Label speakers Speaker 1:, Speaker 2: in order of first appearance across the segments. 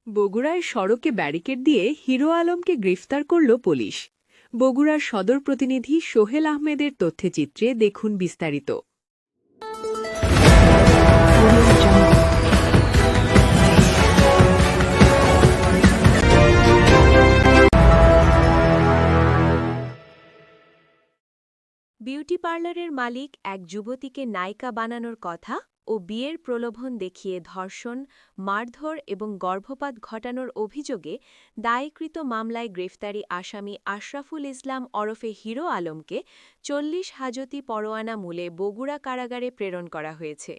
Speaker 1: বগুড়ায় সড়কে ব্যারিকেড দিয়ে হিরো আলমকে গ্রেফতার করল পুলিশ। বগুড়ার সদর প্রতিনিধি সোহেল আহমেদের তথ্যচিত্রে দেখুন বিস্তারিত।
Speaker 2: বিউটি পার্লারের মালিক এক যুবতীকে নায়িকা বানানোর কথা ও বিয়ের প্রলোভন দেখিয়ে ধর্ষণ, মারধর এবং গর্ভপাত ঘটানোর অভিযোগে দায়েরকৃত মামলায় গ্রেফতারি আসামি আশরাফুল ইসলাম ওরফে হিরো আলমকে ৪০ হাজতি পরোয়ানা মূলে বগুড়া কারাগারে প্রেরণ করা হয়েছে।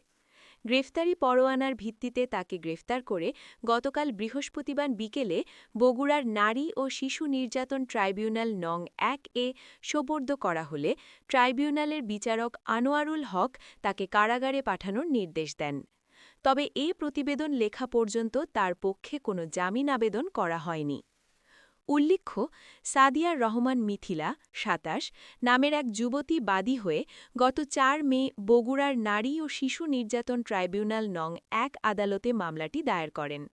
Speaker 2: গ্রেফতারি পরোয়ানার ভিত্তিতে তাকে গ্রেফতার করে গতকাল বৃহস্পতিবার বিকেলে বগুড়ার নারী ও শিশু নির্যাতন ট্রাইব্যুনাল নং ১-এ সোপর্দ করা হলে ট্রাইব্যুনালের বিচারক আনোয়ারুল হক তাকে কারাগারে পাঠানোর নির্দেশ দেন। তবে এ প্রতিবেদন লেখা পর্যন্ত তার পক্ষে কোনো জামিন আবেদন করা হয়নি। উল্লেখ্য, সাদিয়া রহমান মিথিলা ২৭ নামের এক যুবতী বাদী হয়ে গত ৪ মে বগুড়ার নারী ও শিশু নির্যাতন ট্রাইব্যুনাল নং ১ আদালতে মামলাটি দায়ের করেন।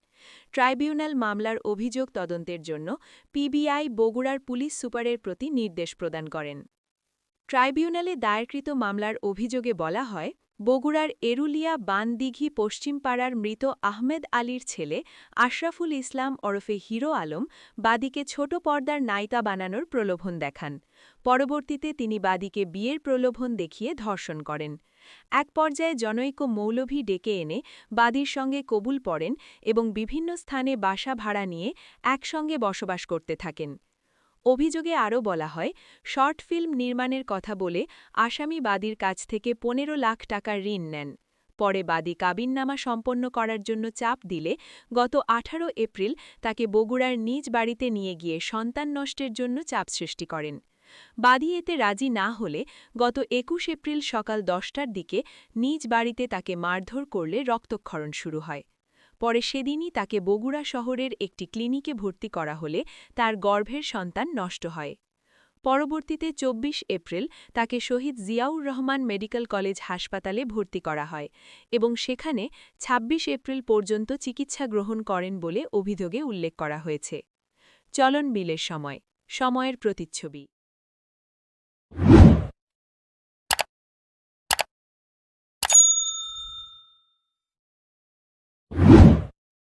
Speaker 2: ট্রাইব্যুনাল মামলার অভিযোগ তদন্তের জন্য পিবিআই বগুড়ার পুলিশ সুপারের প্রতি নির্দেশ প্রদান করেন। ট্রাইব্যুনালে দায়েরকৃত মামলার অভিযোগে বলা হয়, বগুড়ার এরুলিয়া বানদিঘি পশ্চিমপাড়ার মৃত আহমেদ আলীর ছেলে আশরাফুল ইসলাম ওরফে হিরো আলম বাদীকে ছোট পর্দার নায়িকা বানানোর প্রলোভন দেখান। পরবর্তীতে তিনি বাদীকে বিয়ের প্রলোভন দেখিয়ে ধর্ষণ করেন। এক পর্যায়ে জনৈক মৌলভী ডেকে এনে বাদীর সঙ্গে কবুল পড়েন এবং বিভিন্ন স্থানে বাসা ভাড়া নিয়ে একসঙ্গে বসবাস করতে থাকেন। অভিযোগে আরও বলা হয়, শর্ট ফিল্ম নির্মাণের কথা বলে আসামি বাদীর কাছ থেকে ১৫ লাখ টাকার ঋণ নেন। পরে বাদী কাবিননামা সম্পন্ন করার জন্য চাপ দিলে গত ১৮ এপ্রিল তাকে বগুড়ার নিজ বাড়িতে নিয়ে গিয়ে সন্তান নষ্টের জন্য চাপ সৃষ্টি করেন। বাদী এতে রাজি না হলে গত ২১ এপ্রিল সকাল ১০টার দিকে নিজ বাড়িতে তাকে মারধর করলে রক্তক্ষরণ শুরু হয়। পরে সেদিনই তাকে বগুড়া শহরের একটি ক্লিনিকে ভর্তি করা হলে তার গর্ভের সন্তান নষ্ট হয়। পরবর্তীতে ২৪ এপ্রিল তাকে শহীদ জিয়াউর রহমান মেডিকেল কলেজ হাসপাতালে ভর্তি করা হয় এবং সেখানে ২৬ এপ্রিল পর্যন্ত চিকিৎসা গ্রহণ করেন বলে অভিযোগে উল্লেখ করা হয়েছে। চলন বিলের সময়ের প্রতিচ্ছবি।